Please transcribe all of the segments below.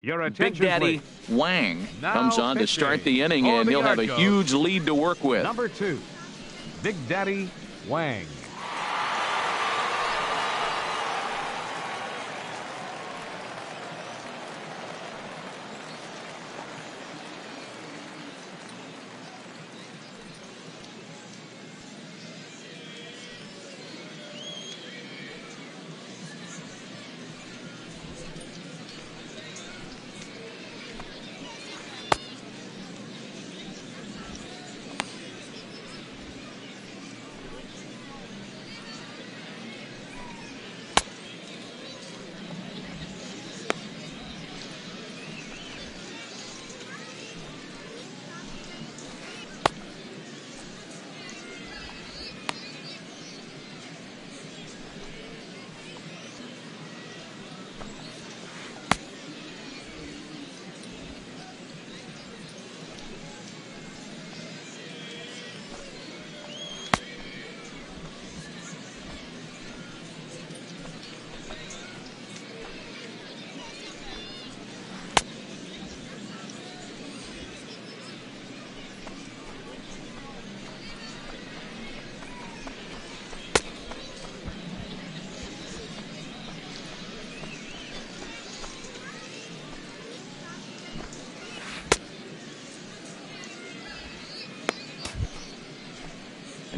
Your Big attention, Daddy please. Wang Now comes on to start the inning, pitching. and For he'll the have a yard huge lead to work with. Number 2, Big Daddy Wang.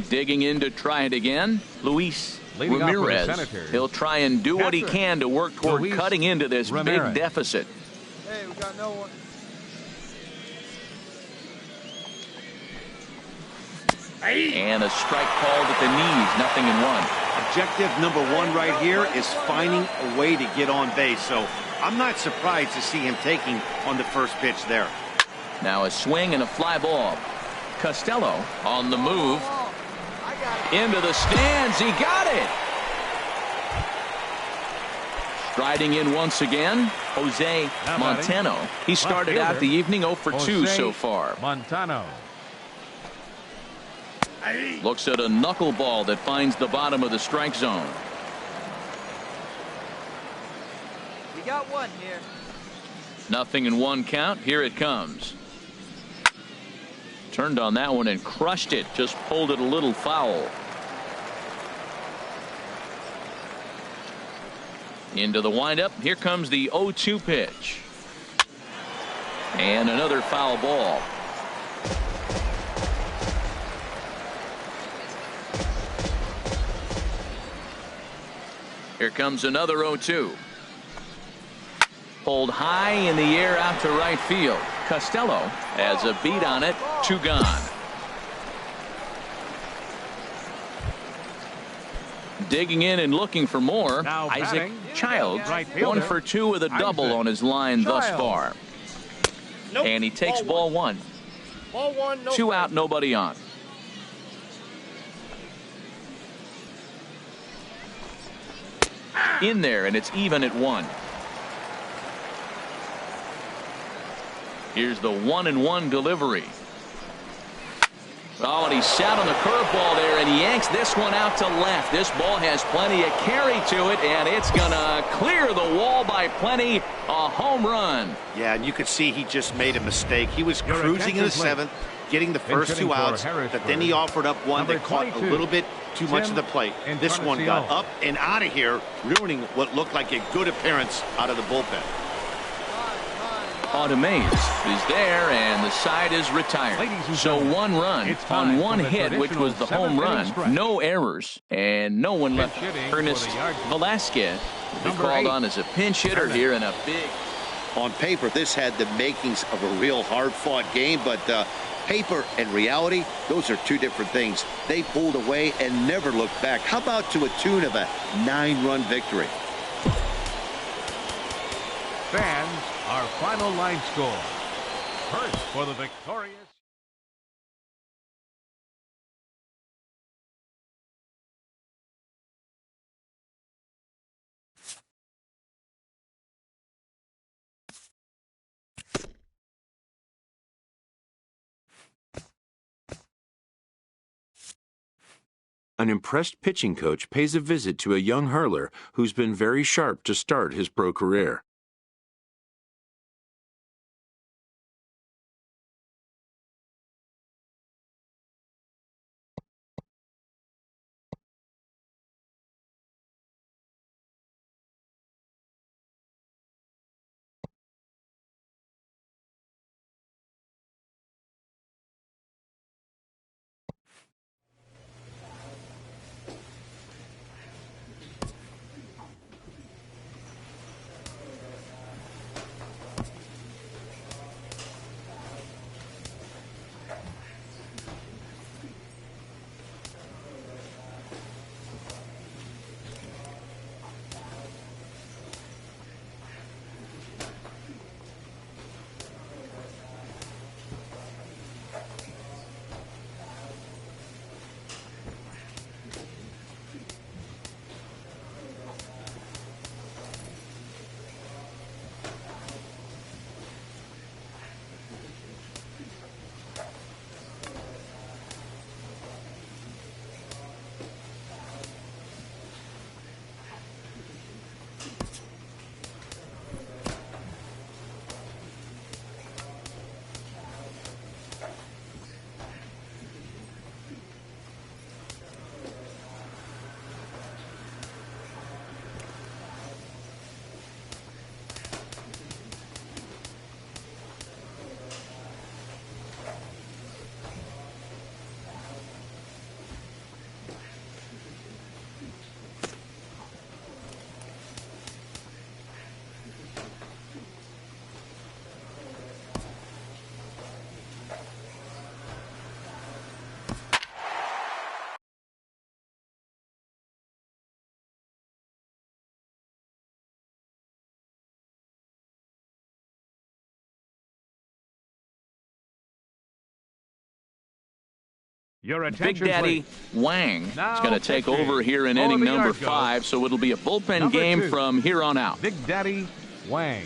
Digging in to try it again, Luis Leading off for the Ramirez. Senators. He'll try and do what he Catcher, can to work toward Luis cutting into this Ramirez. big deficit. Hey, we got no one. And a strike called at the knees, 0-1. Objective number 1 right here is finding a way to get on base. So I'm not surprised to see him taking on the first pitch there. Now a swing and a fly ball. Costello on the move. I got it. Into the stands. He got it. Striding in once again, Jose Now Montano. He started fielder, out the evening 0 for 2 Jose so far. Montano. Looks at a knuckleball that finds the bottom of the strike zone. We got one here. 0-1 count. Here it comes. Turned on that one and crushed it. Just pulled it a little foul. Into the windup. Here comes the 0-2 pitch. And another foul ball. Here comes another 0-2. Pulled high in the air out to right field. Costello has a beat on it. 2 gone. Digging in and looking for more. Now Isaac batting, Childs, right 1 fielder, for 2 with a double Isaac on his line thus Childs. far. Nope. And he takes ball 1. Ball 1, no 2 out, nobody on. In there, and it's even at 1. Here's the 1-1 delivery. Oh, and he sat on the curveball there, and he yanks this one out to left. This ball has plenty of carry to it, and it's going to clear the wall by plenty. A home run. Yeah, and you could see he just made a mistake. He was Your cruising in the attention, 7th, getting the first hitting 2 for outs, but then he offered up one Number that caught a 22, little bit too much of the plate. This one got Encarnacion. up and out of here, ruining what looked like a good appearance out of the bullpen. Automaze is there, and the side is retired. Ladies and So gentlemen, 1 run it's time on for 1 the hit, which was the traditional home run. seventh-inning stretch. No errors, and no one left. Pinch hitting for Ernest the yard. Velasquez will be Number called 8. on as a pinch hitter here in a big. On paper, this had the makings of a real hard-fought game, but paper and reality, those are 2 different things. They pulled away and never looked back. How about to a tune of a 9-run victory? Fans, our final line score. First for the victorious. An impressed pitching coach pays a visit to a young hurler who's been very sharp to start his pro career. Your Big attention, Daddy please. Wang is Now going to take pitching over here in for inning the number yard goat, 5, so it'll be a bullpen number game 2, from here on out. Big Daddy Wang.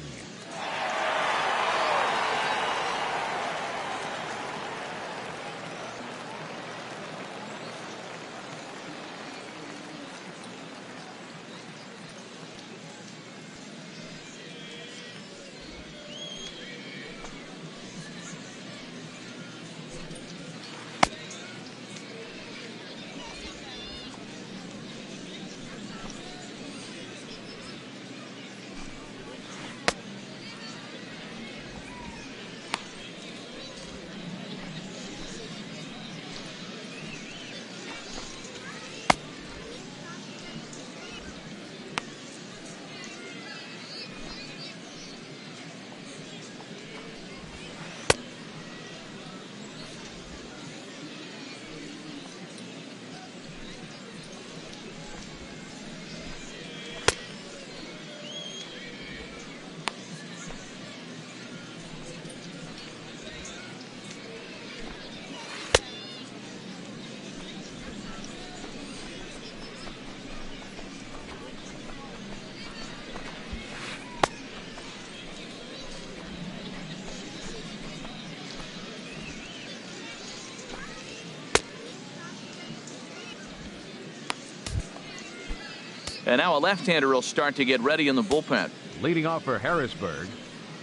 And now a left-hander will start to get ready in the bullpen. Leading off for Harrisburg,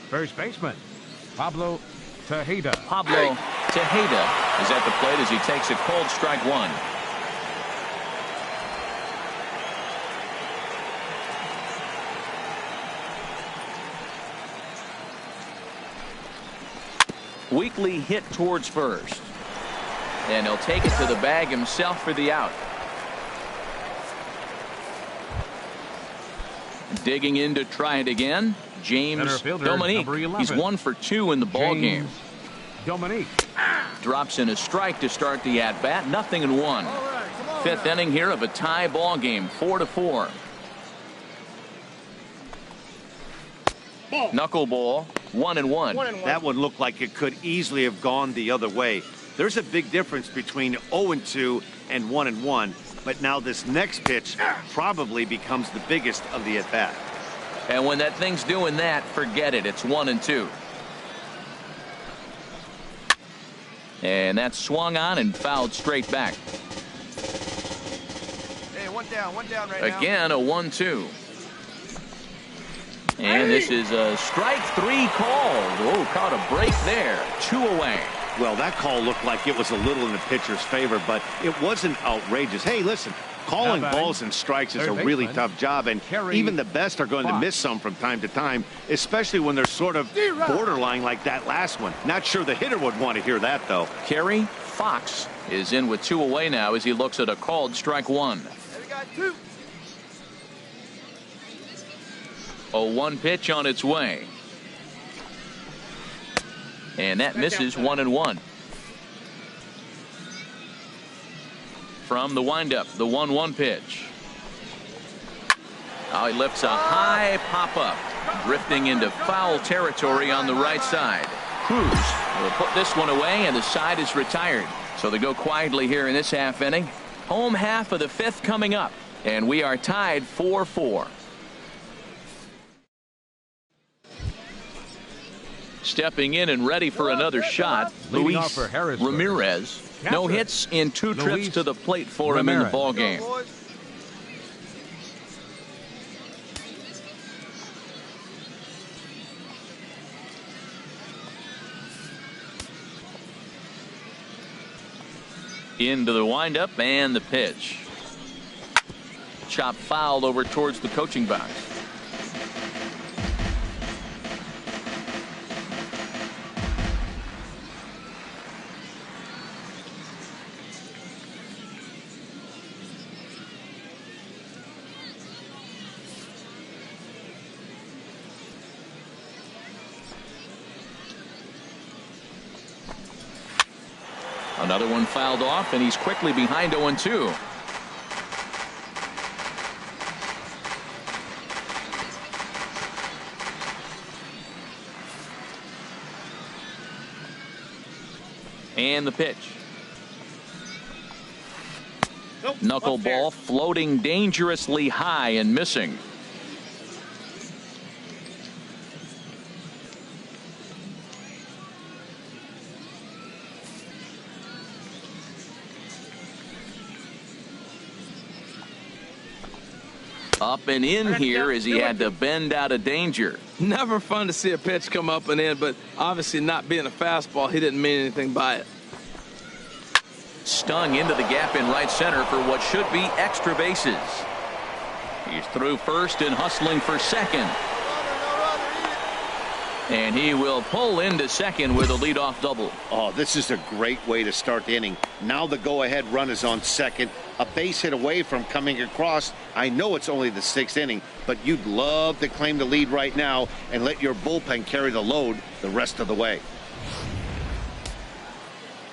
first baseman Pablo Tejeda. Pablo Tejeda is at the plate as he takes a cold strike one. Weakly hit towards first. And he'll take it to the bag himself for the out. Digging in to try it again, James Center fielder, number Dominique. 11. He's 1 for 2 in the ball game. Dominique. Drops in a strike to start the at-bat. Nothing in 1. Fifth inning here of a tie ball game, 4-4. Knuckleball, 1-1. That one looked like it could easily have gone the other way. There's a big difference between 0-2 and 1-1. But now this next pitch probably becomes the biggest of the at-bat. And when that thing's doing that, forget it. It's 1-2. And that's swung on and fouled straight back. Hey, one down right now. Again, a 1-2. And this is a strike 3 call. Oh, caught a break there. 2 away. Well, that call looked like it was a little in the pitcher's favor, but it wasn't outrageous. Hey, listen, calling balls and strikes is a really tough job, and even the best are going to miss some from time to time, especially when they're sort of borderline like that last one. Not sure the hitter would want to hear that, though. Kerry Fox is in with 2 away now as he looks at a called strike 1. We got 2. A 1 pitch on its way. And that misses 1-1. From the windup, the 1-1 pitch. Oh, he lifts a high pop-up, drifting into foul territory on the right side. Cruz will put this one away, and the side is retired. So they go quietly here in this half inning. Home half of the 5th coming up, and we are tied 4-4. Stepping in and ready for another shot, Leading off Luis for Harrisburg. Ramirez. No hits in 2 trips Luis to the plate for him in the Ramirez. ball game. Into the windup and the pitch. Chop fouled over towards the coaching box. Another one fouled off, and he's quickly behind 0-2. And the pitch. Knuckleball floating dangerously high and missing. Up and in here as he had to bend out of danger. Never fun to see a pitch come up and in, but obviously not being a fastball, he didn't mean anything by it. Stung into the gap in right center for what should be extra bases. He's through first and hustling for second. And he will pull into second with a leadoff double. Oh, this is a great way to start the inning. Now the go-ahead run is on second. A base hit away from coming across. I know it's only the 6th inning, but you'd love to claim the lead right now and let your bullpen carry the load the rest of the way.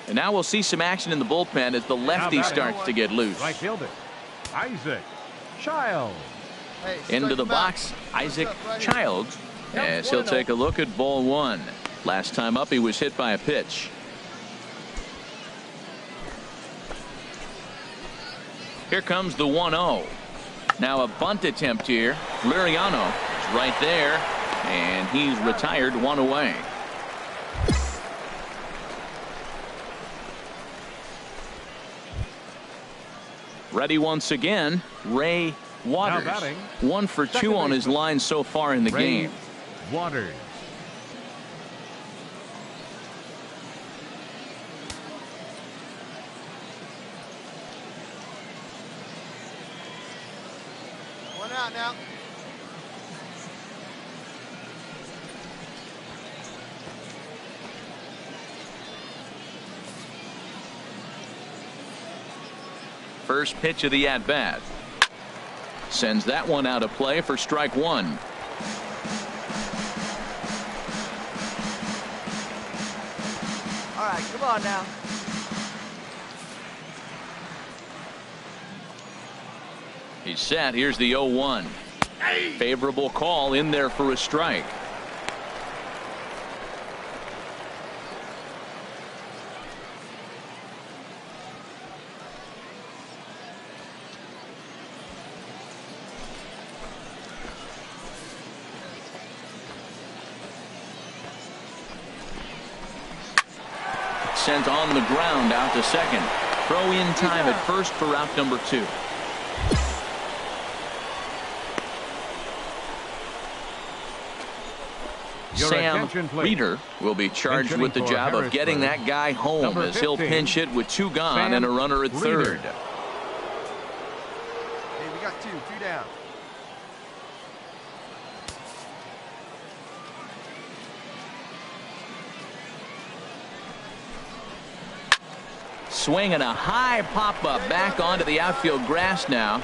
And now we'll see some action in the bullpen as the lefty starts to get loose. Right fielder, Isaac Childs. Into the box, Isaac Childs, as he'll take a look at ball one. Last time up, he was hit by a pitch. Here comes the 1-0. Now a bunt attempt here. Liriano is right there, and he's retired, one away. Ready once again, Ray Waters. 1 for 2 on his line so far in the game. Waters. One out now. First pitch of the at-bat. Sends that one out of play for strike one. All right, come on now. He's set. Here's the 0-1. Favorable call in there for a strike. Sent on the ground out to second. Throw in time at first for out number 2. Sam Reeder will be charged with the job of getting that guy home as he'll pinch hit with 2 gone and a runner at third. Hey, we got two down. Swinging a high pop-up back onto the outfield grass now.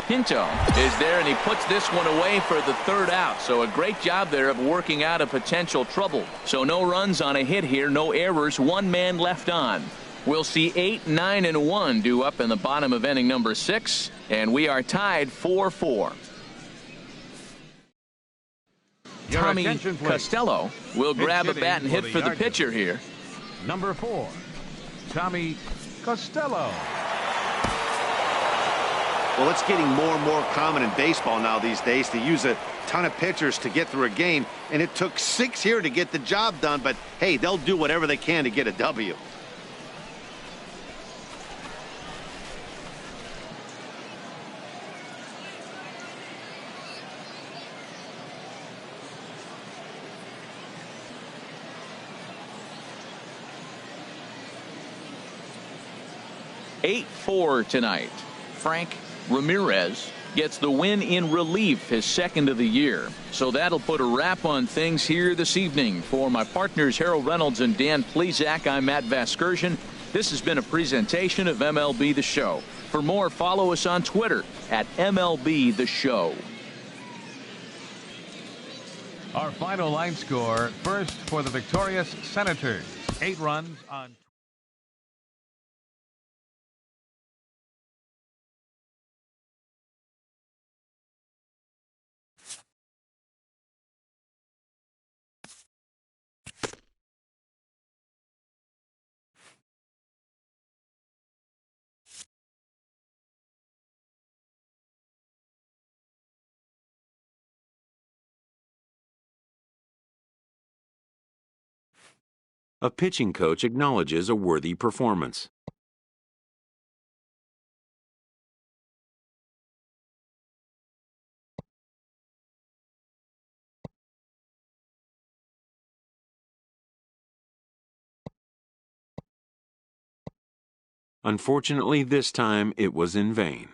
Pinto is there, and he puts this one away for the 3rd out. So a great job there of working out a potential trouble. So no runs on a hit here, no errors, 1 man left on. We'll see 8, 9, and 1 due up in the bottom of inning number 6, and we are tied 4-4. Tommy Costello will grab a bat and hit for the pitcher here. Number 4, Tommy Costello. Well, it's getting more and more common in baseball now these days to use a ton of pitchers to get through a game, and it took 6 here to get the job done, but hey, they'll do whatever they can to get a W. (8-4) tonight. Frank Ramirez gets the win in relief, his 2nd of the year. So that'll put a wrap on things here this evening. For my partners Harold Reynolds and Dan Plesac, I'm Matt Vasgersian. This has been a presentation of MLB The Show. For more, follow us on Twitter at MLB The Show. Our final line score, first for the victorious Senators, 8 runs on A pitching coach acknowledges a worthy performance. Unfortunately, this time it was in vain.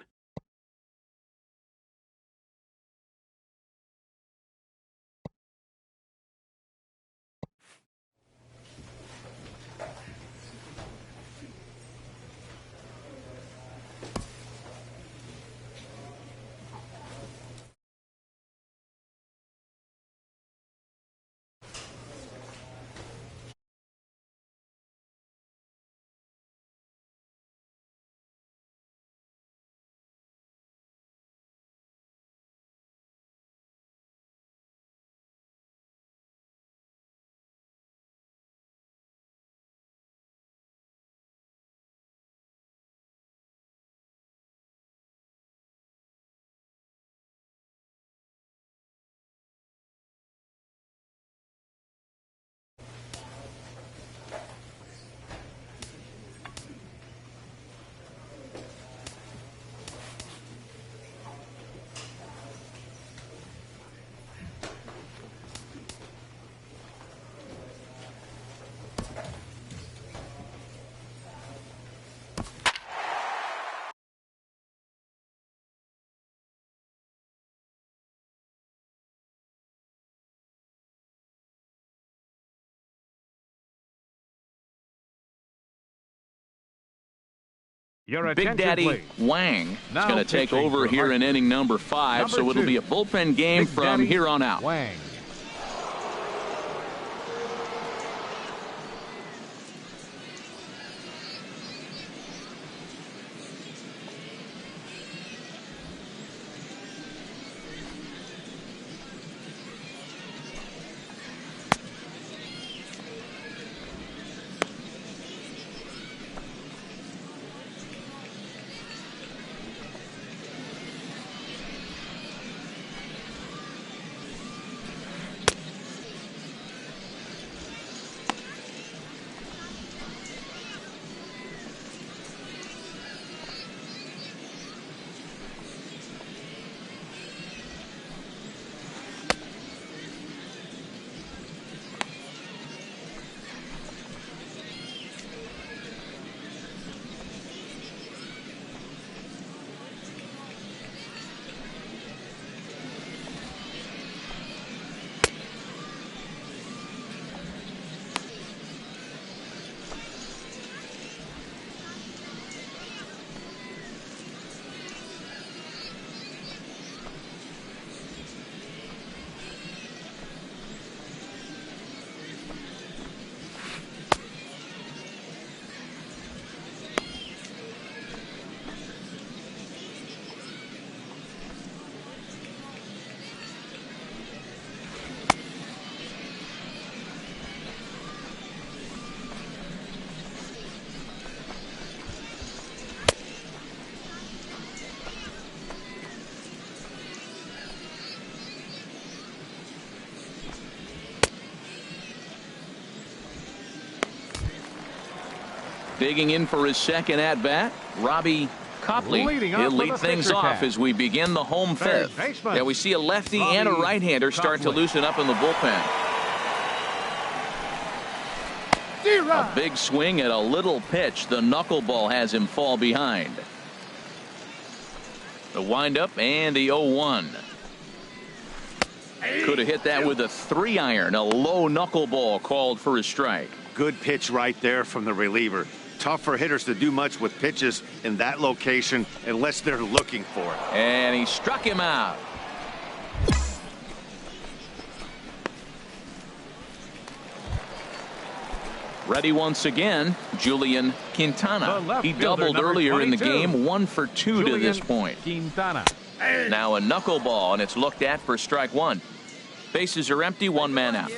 Your Big attention, Daddy please. Wang is Now going to take pitching over for here in Hartford. inning number 5, Number so it'll 2, be a bullpen game Big from Daddy here on out. Wang. Digging in for his second at-bat, Robbie Copley. Leading off He'll with lead a things pitcher off tag. as we begin the home Third fifth. baseman, Yeah, we see a lefty and a Robbie right-hander start to Copley. loosen up in the bullpen. A big swing at a little pitch. The knuckleball has him fall behind. The windup and the 0-1. Could have hit that with a 3-iron. A low knuckleball called for a strike. Good pitch right there from the reliever. Tough for hitters to do much with pitches in that location unless they're looking for it. And he struck him out. Ready once again, Julian The Quintana. left He fielder, doubled number earlier in the 22. game, 1 for 2 to this point. Quintana. Now a knuckleball, and it's looked at for strike 1. Bases are empty, 1 man out.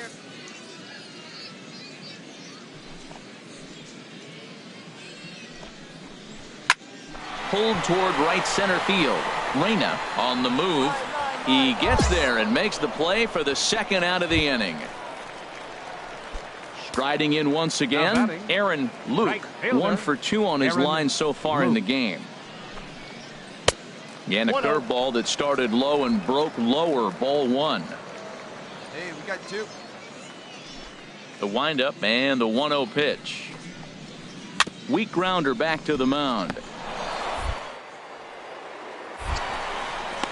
Pulled toward right center field. Reyna on the move. He gets there and makes the play for the second out of the inning. Striding in once again, Aaron Luke, 1 for 2 on his line so far in the game. And a curveball that started low and broke lower, ball 1. Hey, we got 2. The windup and the 1-0 pitch. Weak grounder back to the mound.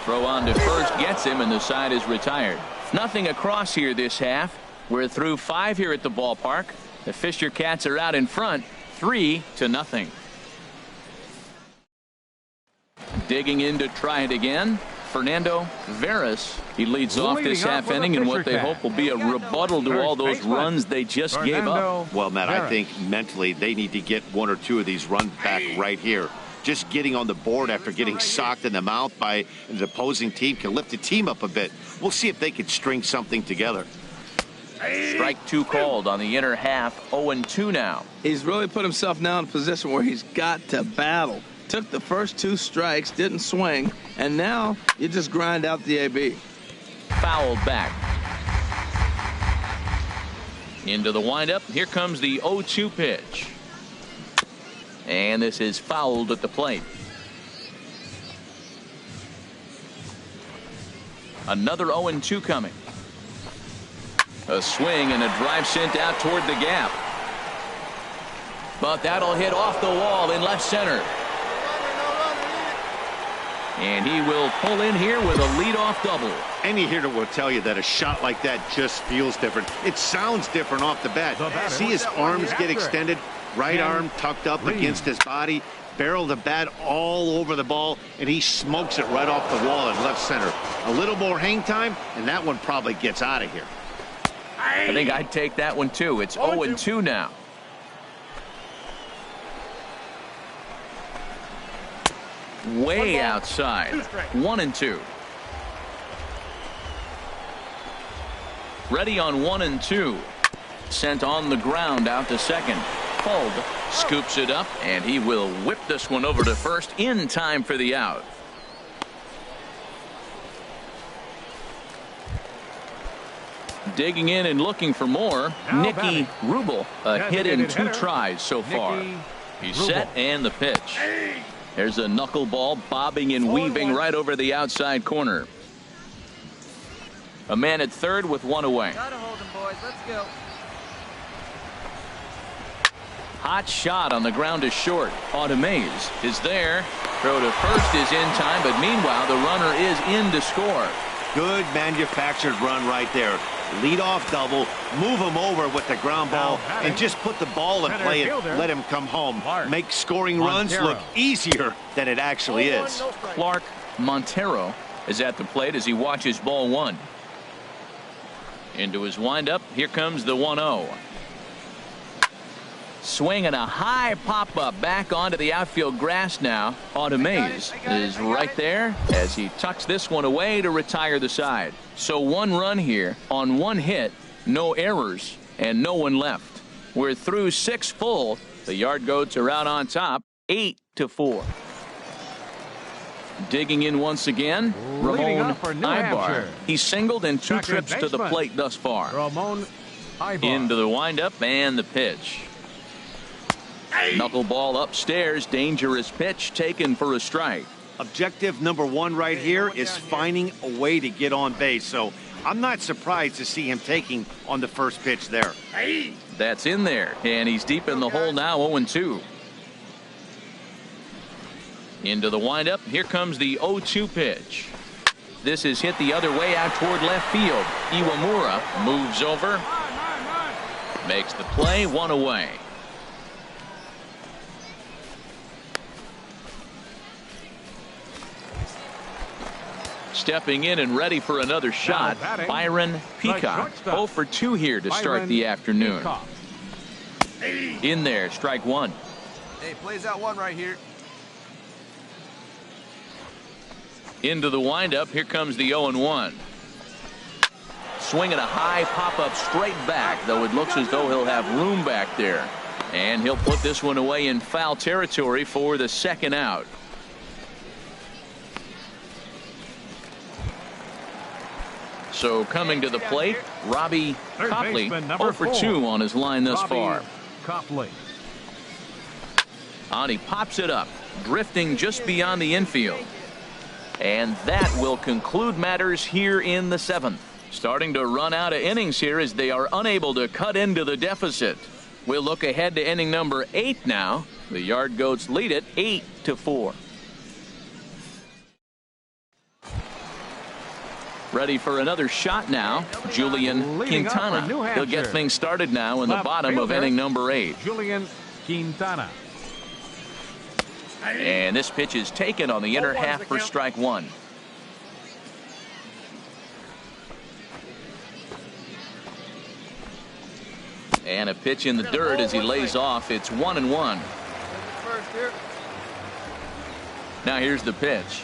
Throw on to first gets him, and the side is retired. Nothing across here this half. We're through 5 here at the ballpark. The Fisher Cats are out in front, 3-0. Digging in to try it again, Fernando Veras. He leads off this half inning in what they hope will be a rebuttal to all those runs they just gave up. Well, Matt, I think mentally they need to get 1 or 2 of these runs back right here. Just getting on the board after getting socked in the mouth by an opposing team can lift the team up a bit. We'll see if they can string something together. Strike 2 called on the inner half. 0-2 now. He's really put himself now in a position where he's got to battle. Took the first 2 strikes, didn't swing, and now you just grind out the AB. Fouled back. Into the windup. Here comes the 0-2 pitch. And this is fouled at the plate. Another 0-2 coming. A swing and a drive sent out toward the gap. But that'll hit off the wall in left center. And he will pull in here with a leadoff double. Any hitter will tell you that a shot like that just feels different. It sounds different off the bat. See his arms get extended, right arm tucked up against his body, barrel the bat all over the ball, and he smokes it right off the wall in left center. A little more hang time, and that one probably gets out of here. I think I'd take that one too. It's 0-2 now. Way outside. 1-2. Ready on 1-2. Sent on the ground out to second. Pulled. Scoops it up, and he will whip this one over to first in time for the out. Digging in and looking for more. Nicky Rubel. A hit in 2 tries so far. He's set, and the pitch. There's a knuckleball bobbing and weaving right over the outside corner. A man at third with 1 away. Gotta hold him, boys. Let's go. Hot shot on the ground is short. Automaze is there. Throw to first is in time, but meanwhile the runner is in to score. Good manufactured run right there. Lead off double, move him over with the ground ball, and just put the ball in play and let him come home. Make scoring runs look easier than it actually is. Clark Montero is at the plate as he watches ball 1. Into his windup. Here comes the 1-0. Swinging a high pop-up back onto the outfield grass now. Automaze is right there as he tucks this one away to retire the side. So 1 run here on 1 hit, no errors, and no one left. We're through 6 full. The Yard Goats are out on top, 8-4. Digging in once again, Ramon Ibar. He's singled in 2 trips to the plate thus far. Into the windup and the pitch. Knuckleball upstairs, dangerous pitch taken for a strike. Objective number 1 right here is finding a way to get on base. So I'm not surprised to see him taking on the first pitch there. That's in there, and he's deep in the hole now, 0-2. Into the windup. Here comes the 0-2 pitch. This is hit the other way out toward left field. Iwamura moves over, makes the play, 1 away. Stepping in and ready for another shot, Byron Peacock. 0 for 2 here to start the afternoon. In there, strike 1. Hey, plays out 1 right here. Into the windup. Here comes the 0-1. Swinging a high pop-up straight back, though it looks as though he'll have room back there. And he'll put this one away in foul territory for the second out. So coming to the plate, Robbie Third Copley, baseman, 0 for 2 on his line thus far. Copley. And he pops it up, drifting just beyond the infield. And that will conclude matters here in the 7th. Starting to run out of innings here as they are unable to cut into the deficit. We'll look ahead to inning number 8 now. The Yard Goats lead it 8-4. Ready for another shot now, Julian Quintana. He'll get things started now in the bottom of inning number 8. Julian Quintana. And this pitch is taken on the inner half for strike 1. And a pitch in the dirt as he lays off. It's 1-1. Now here's the pitch.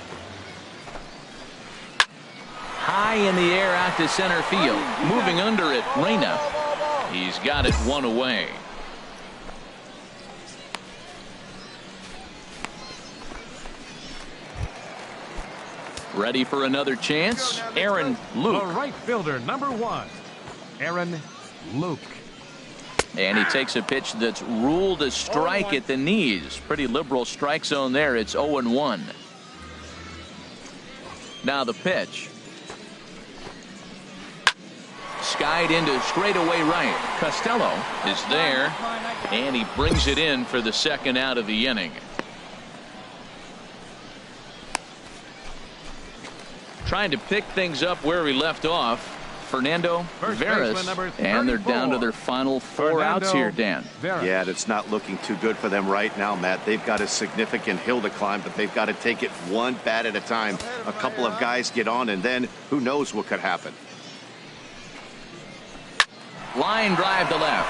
High in the air out to center field. Moving under it, Reyna. He's got it 1 away. Ready for another chance, Aaron Luke. The right fielder, number 1, Aaron Luke. And he takes a pitch that's ruled a strike at the knees. Pretty liberal strike zone there. It's 0-1. Now the pitch. Skied into straightaway right. Costello is there, and he brings it in for the second out of the inning. Trying to pick things up where we left off, Fernando Veras, and they're down to their final 4 outs here, Dan. Yeah, it's not looking too good for them right now, Matt. They've got a significant hill to climb, but they've got to take it one bat at a time. A couple of guys get on, and then who knows what could happen. Line drive to left.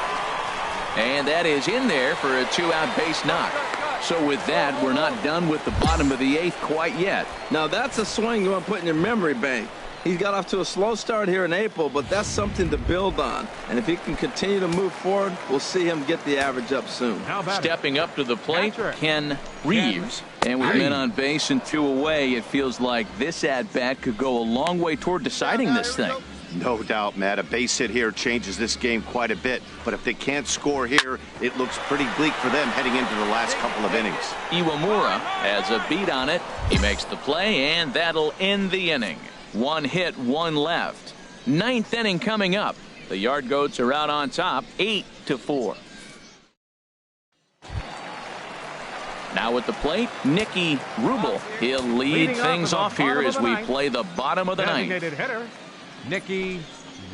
And that is in there for a 2-out base knock. So with that, we're not done with the bottom of the 8th quite yet. Now that's a swing you want to put in your memory bank. He's got off to a slow start here in April, but that's something to build on. And if he can continue to move forward, we'll see him get the average up soon. Stepping up to the plate, Ken Reeves. And with men on base and 2 away, it feels like this at-bat could go a long way toward deciding this thing. No doubt, Matt. A base hit here changes this game quite a bit. But if they can't score here, it looks pretty bleak for them heading into the last couple of innings. Iwamura has a beat on it. He makes the play, and that'll end the inning. 1 hit, 1 left. 9th inning coming up. The Yard Goats are out on top, 8-4. Now at the plate, Nicky Rubel. He'll lead things off here as we play the bottom of the 9th. Hitter, Nicky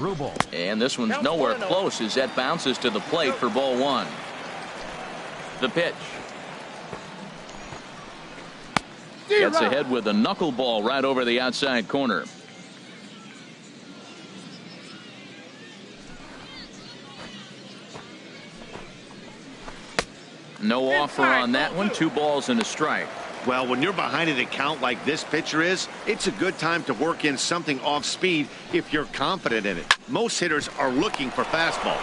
Rubel. And this one's nowhere close as that bounces to the plate for ball 1. The pitch. Gets ahead with a knuckleball right over the outside corner. No offer on that one. 2 balls and a strike. Well, when you're behind an account like this pitcher is, it's a good time to work in something off speed if you're confident in it. Most hitters are looking for fastball.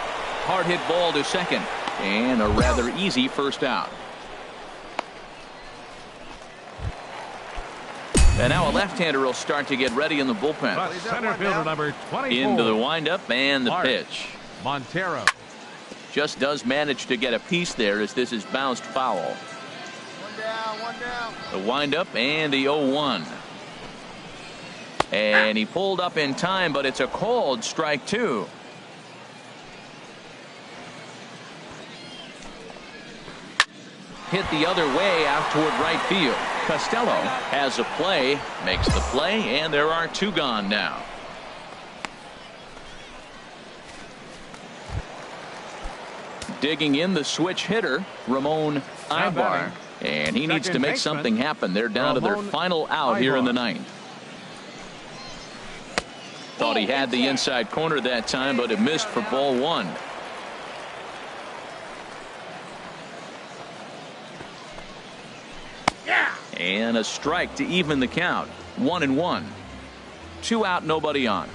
Hard hit ball to second, and a rather easy first out. And now a left-hander will start to get ready in the bullpen. But center fielder number 24. Into the windup and the pitch. Montero. Just does manage to get a piece there as this is bounced foul. One down. The windup and the 0-1. And he pulled up in time, but it's a called strike 2. Hit the other way out toward right field. Costello has a play, makes the play, and there are 2 gone now. Digging in the switch hitter, Ramon Ibar. And he needs to make something happen. They're down to their final out here in the 9th. Thought he had the inside corner that time, but it missed for ball 1. And a strike to even the count. 1-1. 2 out, nobody on.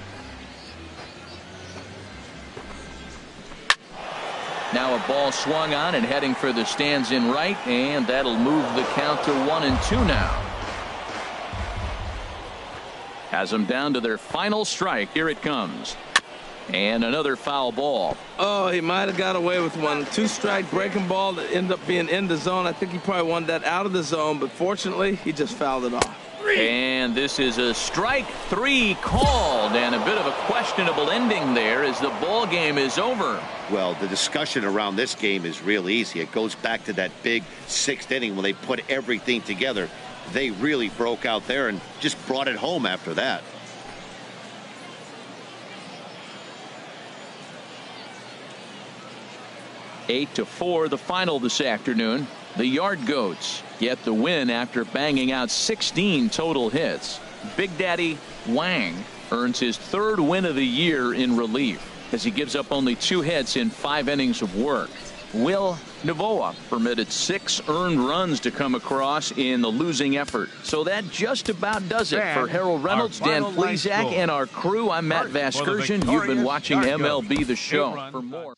Now a ball swung on and heading for the stands in right, and that'll move the count to 1-2 now. Has them down to their final strike. Here it comes. And another foul ball. Oh, he might have got away with one. 2-strike breaking ball that ended up being in the zone. I think he probably wanted that out of the zone, but fortunately, he just fouled it off. And this is a strike 3 called, and a bit of a questionable ending there as the ball game is over. Well, the discussion around this game is real easy. It goes back to that big 6th inning when they put everything together. They really broke out there and just brought it home after that. 8-4 the final this afternoon. The Yard Goats get the win after banging out 16 total hits. Big Daddy Wang earns his 3rd win of the year in relief as he gives up only 2 hits in 5 innings of work. Will Navoa permitted 6 earned runs to come across in the losing effort. So that just about does it for Harold Reynolds, Dan Plesac, and our crew. I'm Matt Vasgersian. You've been watching MLB The Show. For more.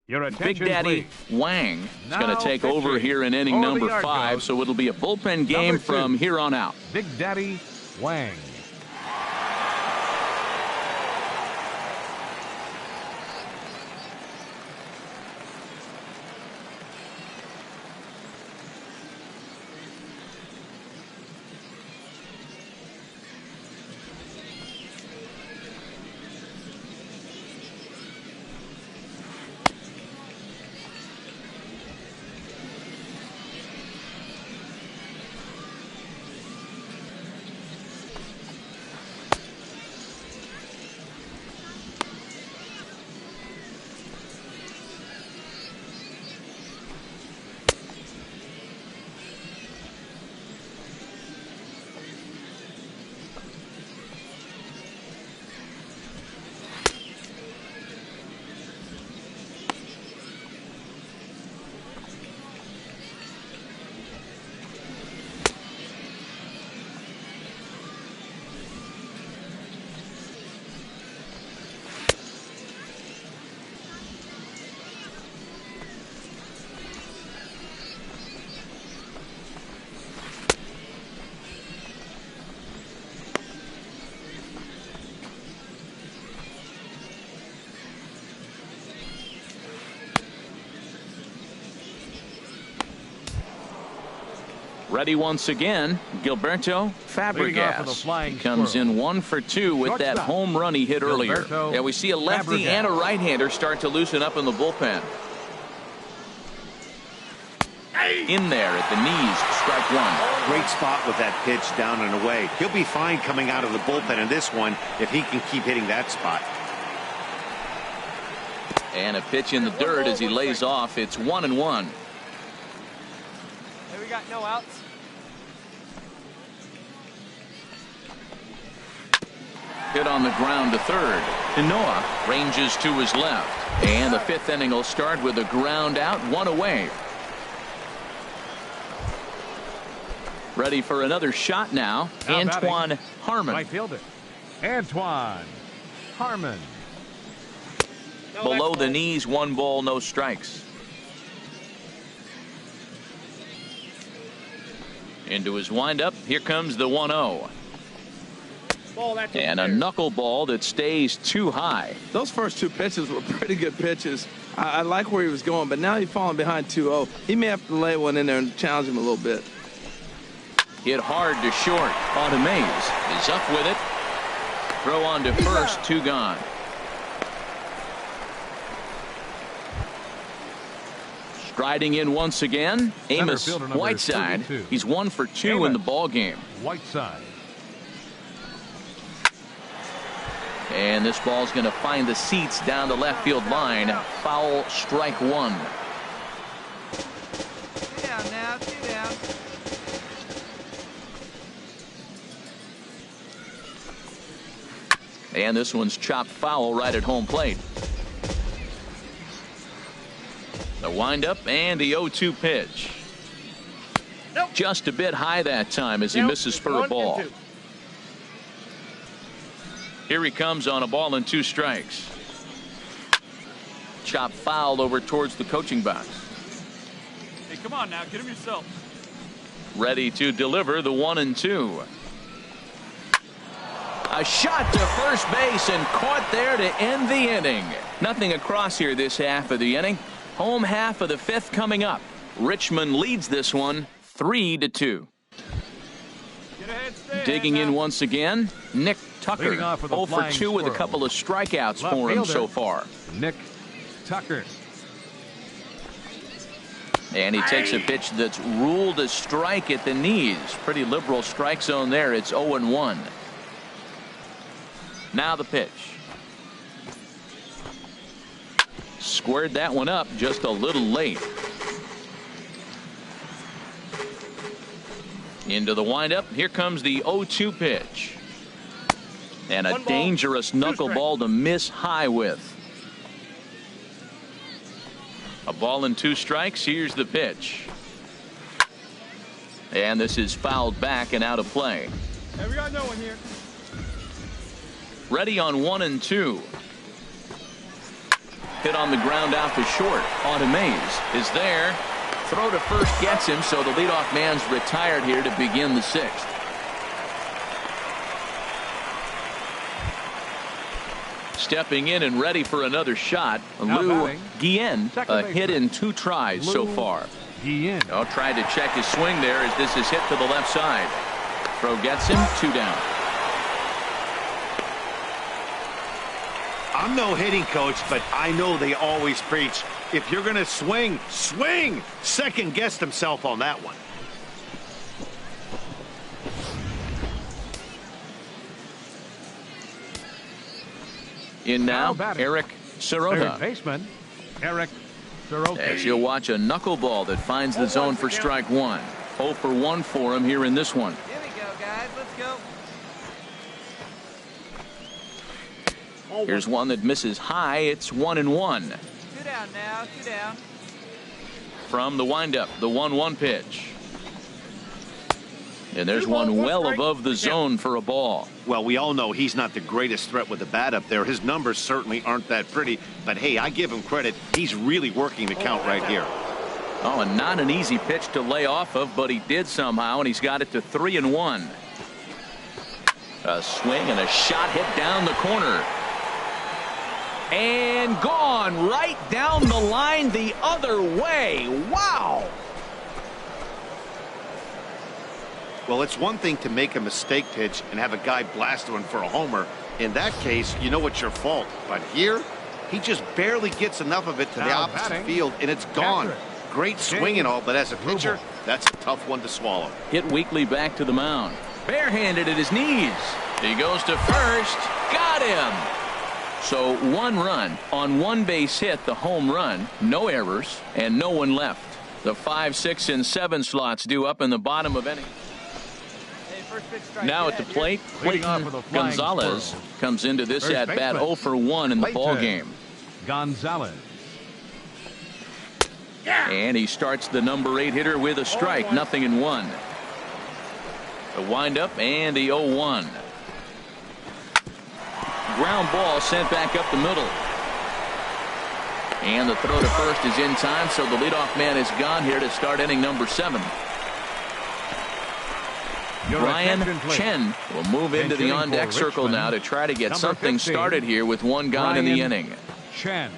Your Big attention, Daddy please. Wang is Now going to take over pitching here in inning for the number Yard 5, Goats, so it'll be a bullpen game number 2, from here on out. Big Daddy Wang. Ready once again, Gilberto Fabregas. He comes in 1 for 2 with that home run he hit earlier. Yeah, we see a lefty and a right-hander start to loosen up in the bullpen. In there at the knees, strike one. Great spot with that pitch down and away. He'll be fine coming out of the bullpen in this one if he can keep hitting that spot. And a pitch in the dirt as he lays off. It's 1-1. Hey, we got no outs. Hit on the ground to third. Noah ranges to his left. And the 5th inning will start with a ground out, 1 away. Ready for another shot now. Antoine Harmon. Right fielder, Antoine Harmon. Below the knees, 1 ball, no strikes. Into his windup. Here comes the 1-0. And a knuckleball that stays too high. Those first 2 pitches were pretty good pitches. I like where he was going, but now he's falling behind 2-0. He may have to lay one in there and challenge him a little bit. Hit hard to short. Automaze is up with it. Throw on to first, 2 gone. Striding in once again, Amos Whiteside. He's 1 for 2 in the ball game. Whiteside. And this ball's going to find the seats down the left field line. Foul, strike 1. 2 down now, 2 down. And this one's chopped foul right at home plate. The windup and the 0-2 pitch. Nope. Just a bit high that time as he misses for a ball. Here he comes on a ball and 2 strikes. Chop foul over towards the coaching box. Hey, come on now, get him yourself. Ready to deliver the 1-2. A shot to first base and caught there to end the inning. Nothing across here this half of the inning. Home half of the 5th coming up. Richmond leads this one 3-2. Digging in once again, Nick Tucker. 0 for 2 with a couple of strikeouts for him so far. Nick Tucker. And he takes a pitch that's ruled a strike at the knees. Pretty liberal strike zone there. It's 0-1. Now the pitch. Squared that one up just a little late. Into the windup. Here comes the 0-2 pitch. And a dangerous knuckleball to miss high with. A ball and 2 strikes. Here's the pitch. And this is fouled back and out of play. Hey, we got no one here. Ready on 1-2. Hit on the ground out to short. Automaze is there. Throw to first gets him, so the leadoff man's retired here to begin the 6th. Stepping in and ready for another shot, Lou Guillen. A hit in 2 tries so far. Guillen. Tried to check his swing there as this is hit to the left side. Throw gets him, 2 down. I'm no hitting coach, but I know they always preach, if you're going to swing, swing. Second guessed himself on that one. In now, Eric Sirota. Third baseman, Eric Sirota. As you'll watch a knuckleball that finds the zone for strike 1. 0 for 1 for him here in this one. Here we go, guys. Let's go. Here's one that misses high. It's 1-1. 2 down now, 2 down. From the windup, the 1-1 pitch. And there's one well above the zone for a ball. Well, we all know he's not the greatest threat with the bat up there. His numbers certainly aren't that pretty. But, hey, I give him credit. He's really working the count right here. Oh, and not an easy pitch to lay off of, but he did somehow, and he's got it to 3-1. A swing and a shot hit down the corner. And gone right down the line the other way. Wow. Well, it's one thing to make a mistake pitch and have a guy blast one for a homer. In that case, you know it's your fault. But here, he just barely gets enough of it to the opposite field, and it's gone. Great swing and all, but as a pitcher, that's a tough one to swallow. Hit weakly back to the mound. Barehanded at his knees. He goes to first. Got him. So 1 run on 1 base hit, the home run, no errors, and no one left. The 5, 6, and 7 slots due up in the bottom of any. Now at the plate, Clayton Gonzalez comes into this at bat 0 for 1 in the ball game. Gonzalez. And he starts the number 8 hitter with a strike, 0-1. The windup and the 0-1. Ground ball sent back up the middle. And the throw to first is in time, so the leadoff man is gone here to start inning number 7. Brian Chen will move into the on-deck circle now to try to get something started here with 1 gone in the inning. Chen.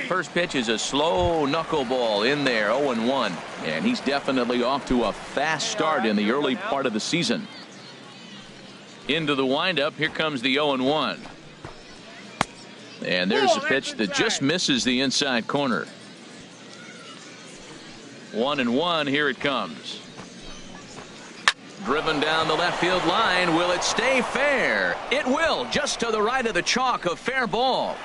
First pitch is a slow knuckleball in there, 0-1. And he's definitely off to a fast start in the early part of the season. Into the windup, here comes the 0-1. And there's a pitch that just misses the inside corner. 1-1, here it comes. Driven down the left field line. Will it stay fair? It will, just to the right of the chalk, a fair ball.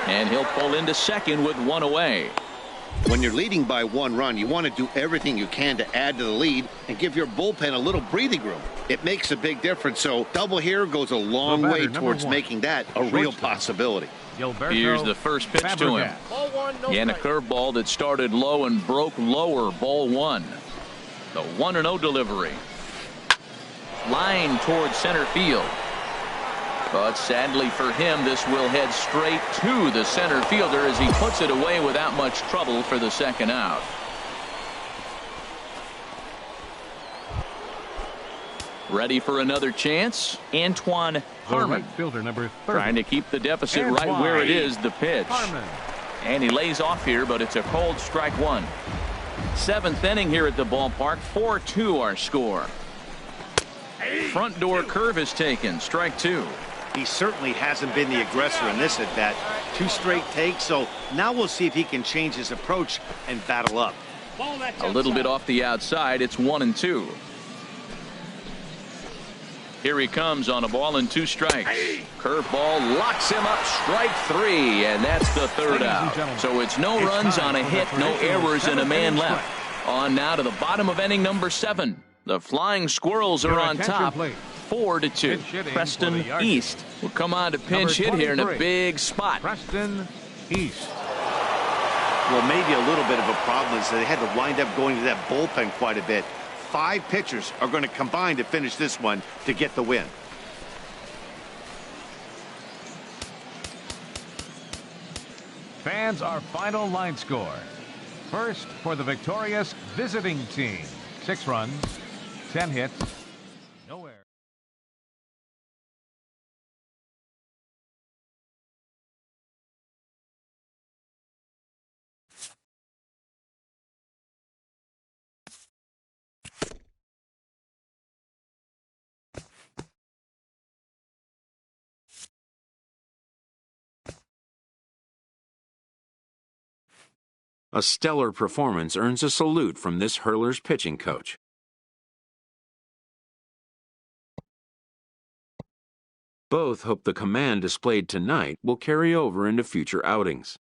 And he'll pull into second with 1 away. When you're leading by 1 run, you want to do everything you can to add to the lead and give your bullpen a little breathing room. It makes a big difference, so double here goes a long way towards making that a real possibility. Here's the first pitch to him. And a curveball that started low and broke lower, ball 1. The 1-0 delivery. Line towards center field. But sadly for him, this will head straight to the center fielder as he puts it away without much trouble for the second out. Ready for another chance? Antoine Harmon. Right fielder number 30. Trying to keep the deficit right where it is, the pitch. Harmon. And he lays off here, but it's a cold strike 1. 7th inning here at the ballpark. 4-2 our score. Front door curve is taken. Strike 2. He certainly hasn't been the aggressor in this at bat. 2 straight takes, so now we'll see if he can change his approach and battle up. A little bit off the outside. It's 1-2. Here he comes on a ball and 2 strikes. Curveball locks him up. Strike 3, and that's the 3rd out. So it's no runs on a hit, no errors, and a man left. On now to the bottom of inning number 7. The Flying Squirrels are on top, 4-2. Preston East will come on to pinch hit here in a big spot. Preston East. Well, maybe a little bit of a problem is that they had to wind up going to that bullpen quite a bit. 5 pitchers are going to combine to finish this one to get the win. Fans, our final line score. First for the victorious visiting team. 6 runs, 10 hits, no errors. A stellar performance earns a salute from this hurler's pitching coach. Both hope the command displayed tonight will carry over into future outings.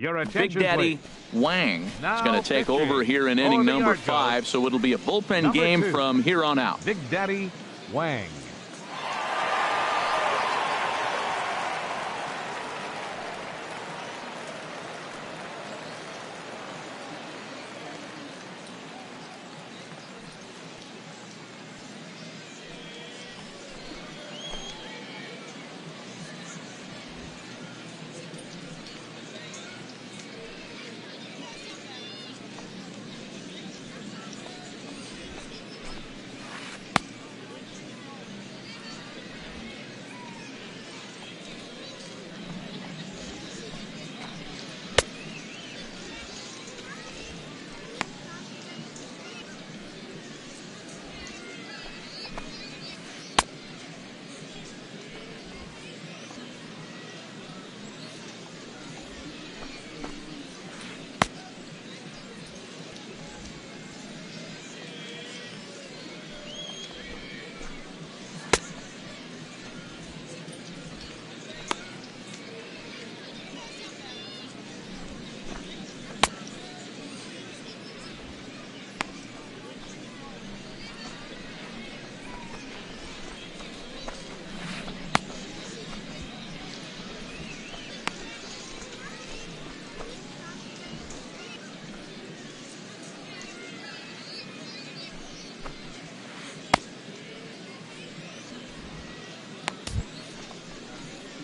Your Big attention, Daddy please. Wang is Now going to take pitching over here in for inning the number yard 5, coach, so it'll be a bullpen number game 2. from here on out. Big Daddy Wang.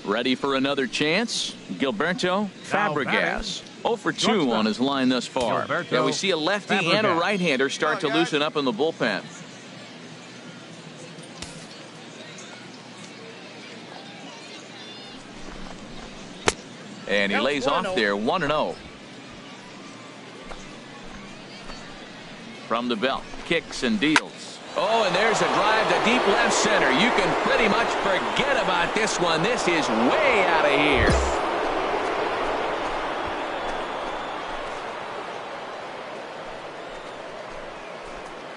Ready for another chance? Gilberto Fabregas. 0 for 2 Shortstop. on his line thus far. Gilberto Yeah, we see a lefty and a Fabregas. right-hander start to loosen up in the bullpen. And he lays off there 1-0. From the belt, kicks and deals. Oh, and there's a drive to deep left center. You can pretty much forget about this one. This is way out of here.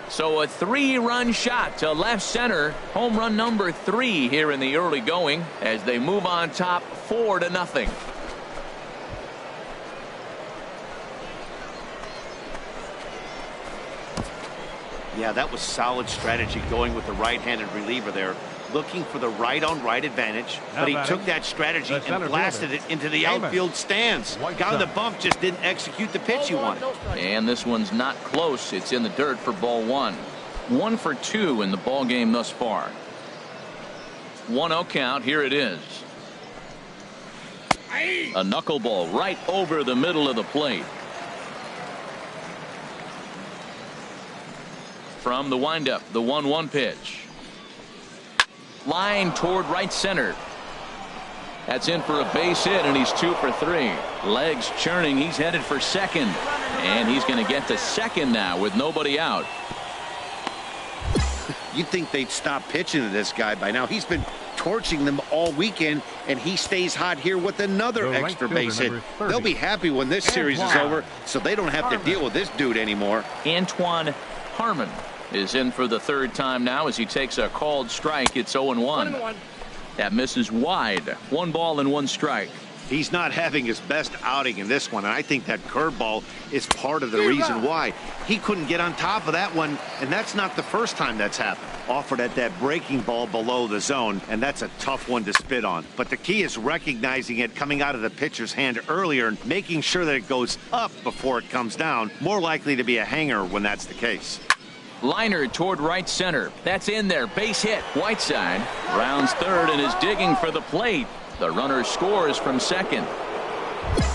So a 3-run shot to left center. Home run number 3 here in the early going as they move on top 4-0. Yeah, that was solid strategy going with the right-handed reliever there, looking for the right-on-right advantage, but he took that strategy and blasted it into the outfield stands. Guy on the bump just didn't execute the pitch he wanted. And this one's not close. It's in the dirt for ball 1. 1 for 2 in the ball game thus far. 1-0 count. Here it is. A knuckleball right over the middle of the plate. From the windup, the 1-1 pitch. Line toward right center. That's in for a base hit, and he's 2 for 3. Legs churning. He's headed for second. And he's going to get to second now with nobody out. You'd think they'd stop pitching to this guy by now. He's been torching them all weekend, and he stays hot here with another The right extra fielder, base hit. number 30. They'll be happy when this series is Antoine over, so they don't have to deal with this dude anymore. Antoine Harmon is in for the 3rd time now as he takes a called strike. It's 0-1. That misses wide. 1 ball and 1 strike. He's not having his best outing in this one, and I think that curveball is part of the reason why. He couldn't get on top of that one, and that's not the first time that's happened. Offered at that breaking ball below the zone, and that's a tough one to spit on. But the key is recognizing it coming out of the pitcher's hand earlier and making sure that it goes up before it comes down. More likely to be a hanger when that's the case. Liner toward right center. That's in there. Base hit. Whiteside rounds 3rd and is digging for the plate. The runner scores from second.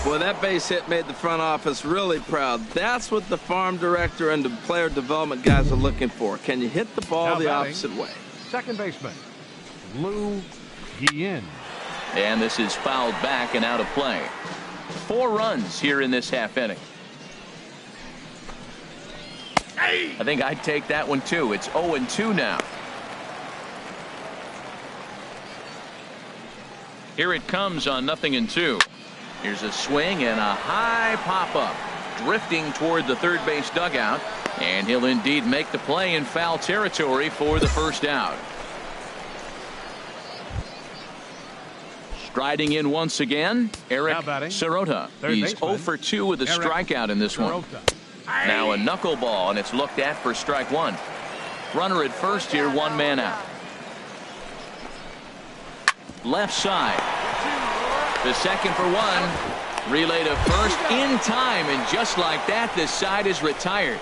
Boy, that base hit made the front office really proud. That's what the farm director and the player development guys are looking for. Can you hit the ball Now the batting, opposite way? Second baseman, Lou Guillen. And this is fouled back and out of play. 4 runs here in this half inning. I think I'd take that one too. It's 0-2 now. Here it comes on 0-2. Here's a swing and a high pop-up. Drifting toward the third base dugout. And he'll indeed make the play in foul territory for the first out. Striding in once again, Eric Now batting, Sirota. third He's baseman, 0 for 2 with a Eric strikeout in this one. Sirota. Now a knuckleball, and it's looked at for strike one. Runner at first here, 1 man out. Left side. The second for 1. Relay to first in time, and just like that, this side is retired.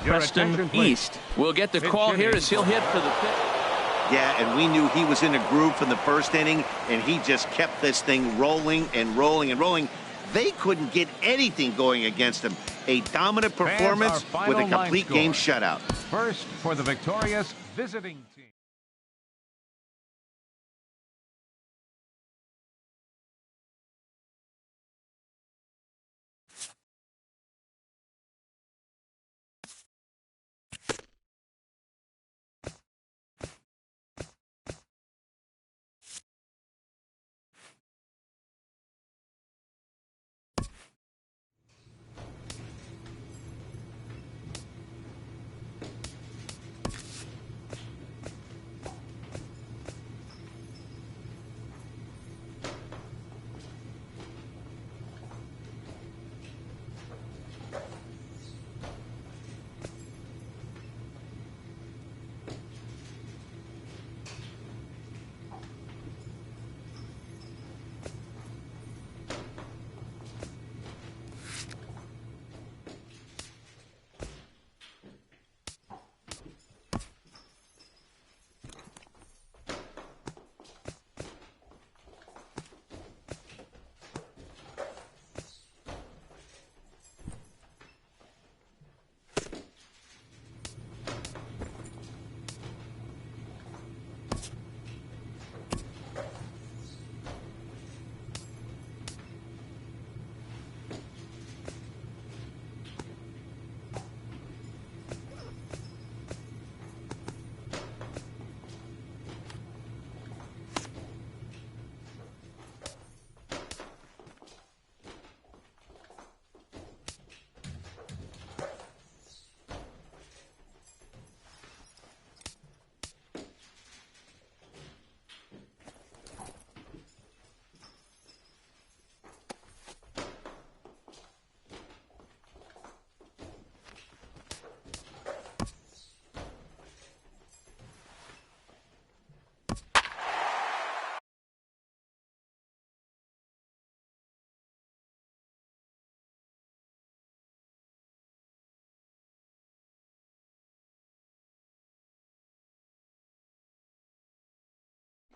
Your Preston attention, please. East will get the Pitch call here hitting. as he'll hit for the pitch. Yeah, and we knew he was in a groove from the first inning, and he just kept this thing rolling and rolling and rolling. They couldn't get anything going against him. A dominant Fans, performance our with a final line complete score. game shutout. First for the victorious visiting team.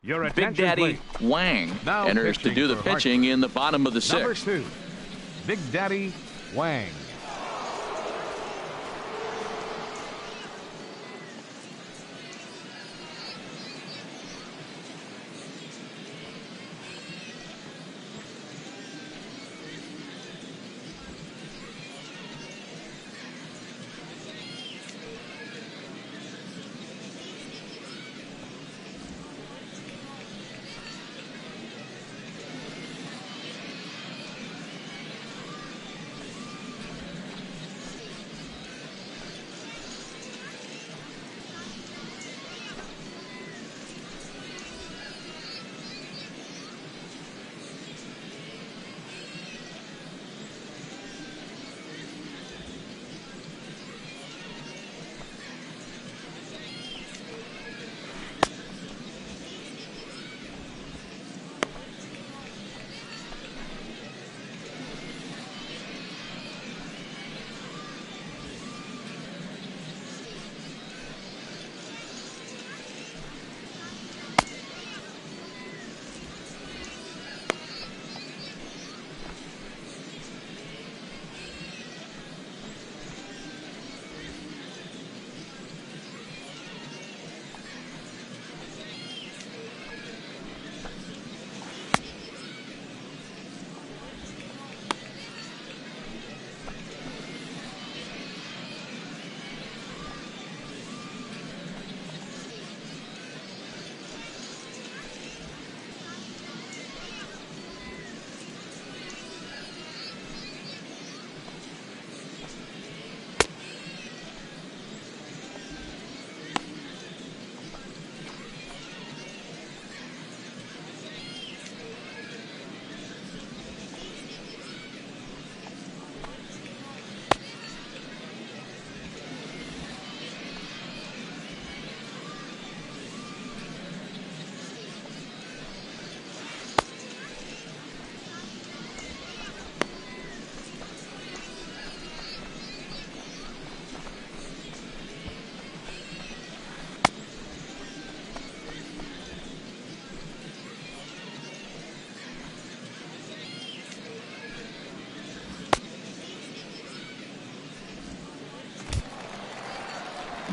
Your Big attention, Daddy please. Wang Now enters to pitching do the for pitching in the bottom of the Number 6th. 2, Big Daddy Wang.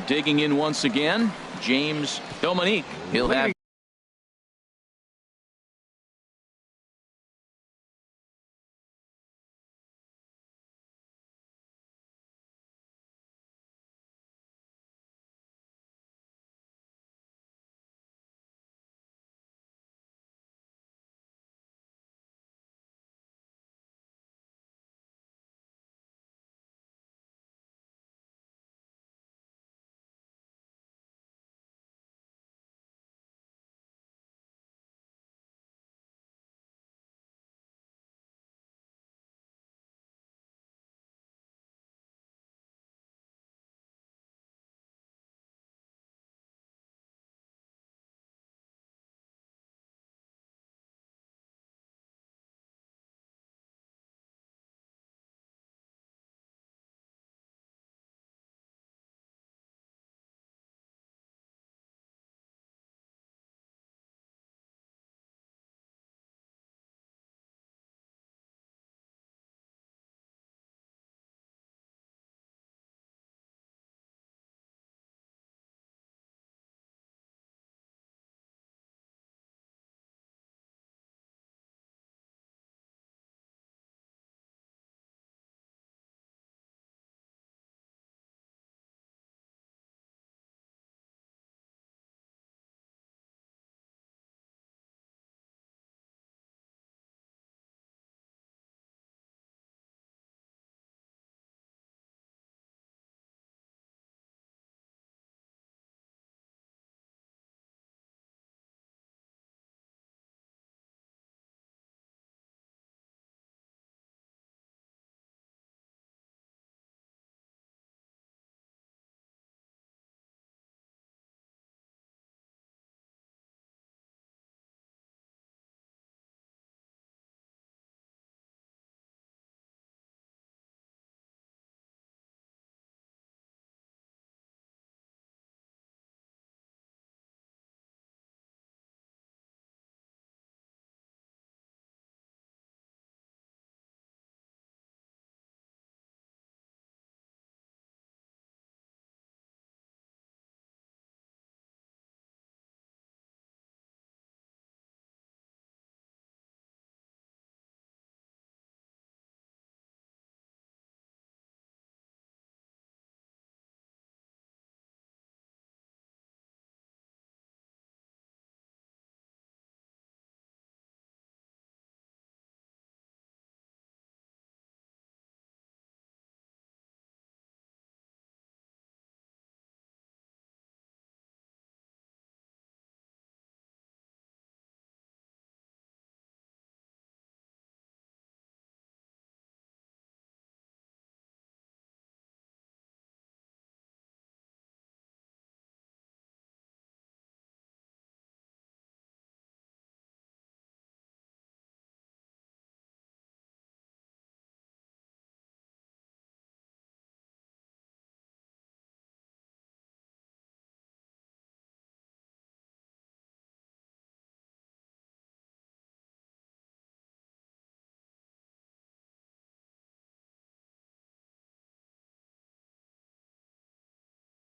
Digging in once again, James Dominique. He'll have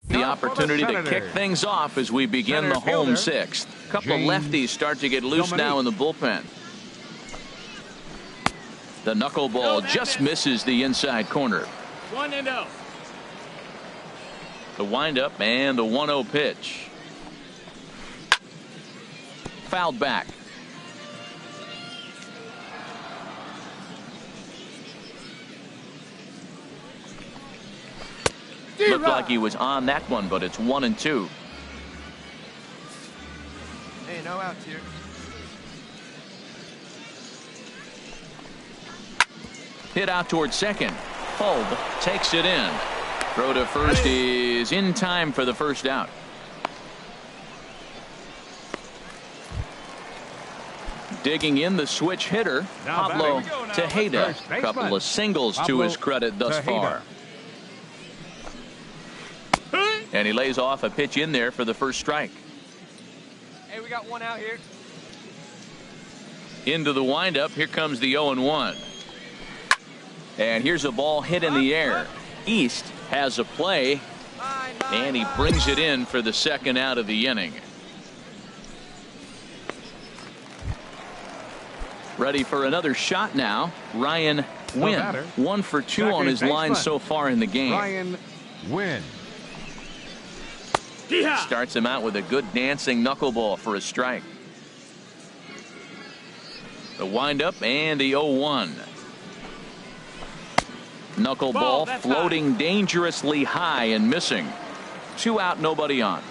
the opportunity to kick things off as we begin the home sixth. A couple of lefties start to get loose now in the bullpen. The knuckleball just misses the inside corner. 1-0. The windup and the 1-0 pitch. Fouled back. Looked like he was on that one, but it's 1-2. Hey, no outs here. Hit out towards second. Fulb takes it in. Throw to first is in time for the first out. Digging in the switch hitter, Pablo Tejeda. A couple of singles to his credit thus far. And he lays off a pitch in there for the first strike. Hey, we got one out here. Into the windup. Here comes the 0-1. And here's a ball hit in the air. East has a play And he brings it in for the second out of the inning. Ready for another shot now. Ryan Wynn, 1 for 2 on his line so far in the game. Ryan Wynn. Starts him out with a good dancing knuckleball for a strike. The windup and the 0-1. Knuckleball floating dangerously high and missing. 2 out, nobody on.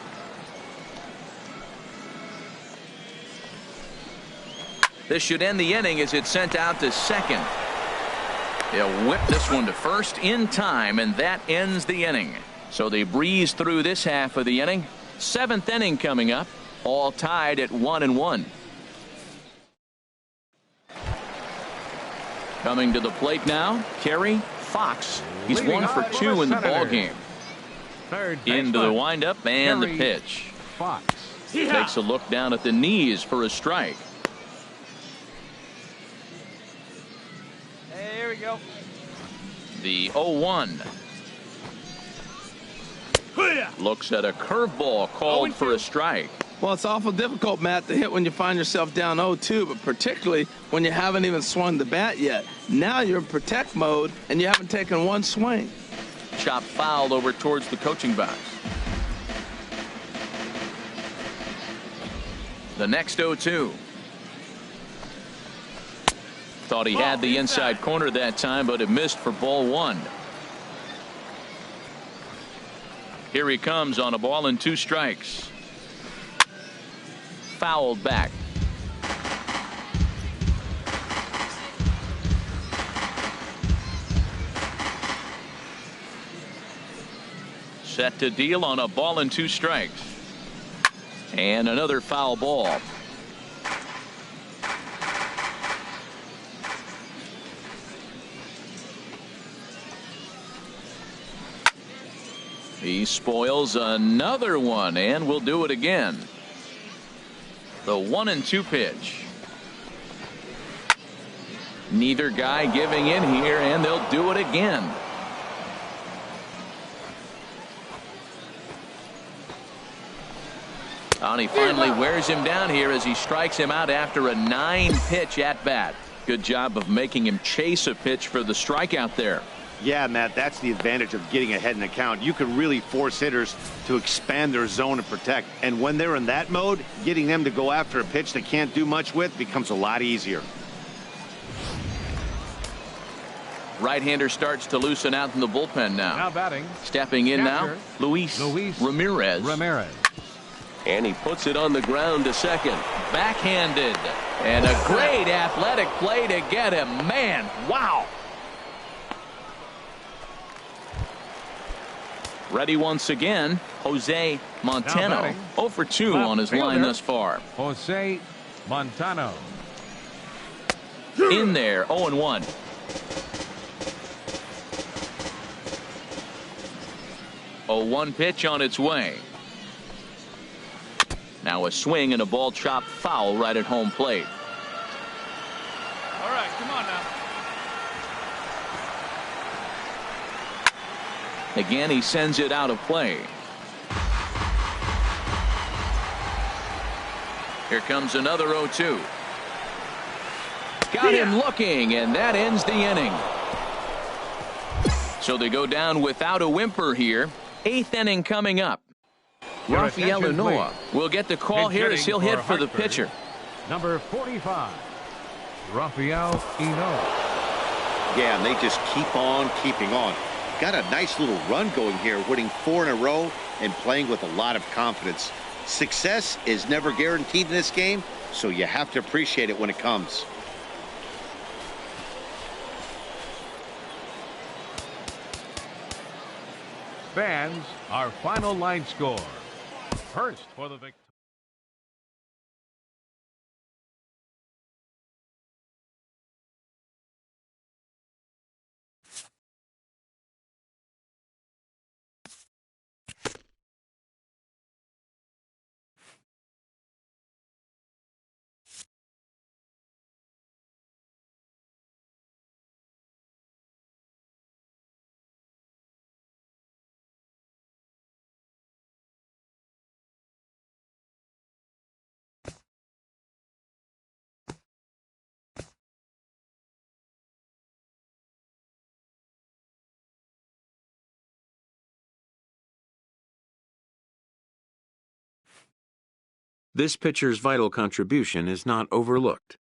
This should end the inning as it's sent out to second. They'll whip this one to first in time, and that ends the inning. So they breeze through this half of the inning. 7th inning coming up, all tied at 1-1. Coming to the plate now, Kerry Fox. He's 1 for 2 in the ball game. Into the windup and the pitch. Fox takes a look down at the knees for a strike. There we go. The 0-1. Looks at a curveball called for a strike. Well, it's awful difficult, Matt, to hit when you find yourself down 0-2, but particularly when you haven't even swung the bat yet. Now you're in protect mode, and you haven't taken one swing. Chop fouled over towards the coaching box. The next 0-2. Thought he had the inside corner that time, but it missed for ball 1. Here he comes on a ball and 2 strikes. Fouled back. Set to deal on a ball and 2 strikes. And another foul ball. He spoils another one, and will do it again. The 1-2 pitch. Neither guy giving in here, and they'll do it again. And he finally wears him down here as he strikes him out after a 9-pitch at bat. Good job of making him chase a pitch for the strikeout there. Yeah, Matt, that's the advantage of getting ahead in the count. You can really force hitters to expand their zone and protect. And when they're in that mode, getting them to go after a pitch they can't do much with becomes a lot easier. Right-hander starts to loosen out in the bullpen now. Now batting. Stepping in now, Luis Ramirez. And he puts it on the ground to second. Backhanded. And a great athletic play to get him. Man, wow. Ready once again, Jose Montano. 0 for 2 on his line thus far. Jose Montano. In there, 0-1. A 1 pitch on its way. Now a swing and a ball chopped foul right at home plate. All right, come on now. Again, he sends it out of play. Here comes another 0-2. Got him looking, and that ends the inning. So they go down without a whimper here. 8th inning coming up. Rafael Unoa will get the call here as he'll hit for the pitcher. Number 45, Rafael Unoa. Yeah, and they just keep on keeping on. Got a nice little run going here, winning 4 in a row and playing with a lot of confidence. Success is never guaranteed in this game, so you have to appreciate it when it comes. Fans, our final line score. First for the victory. This pitcher's vital contribution is not overlooked.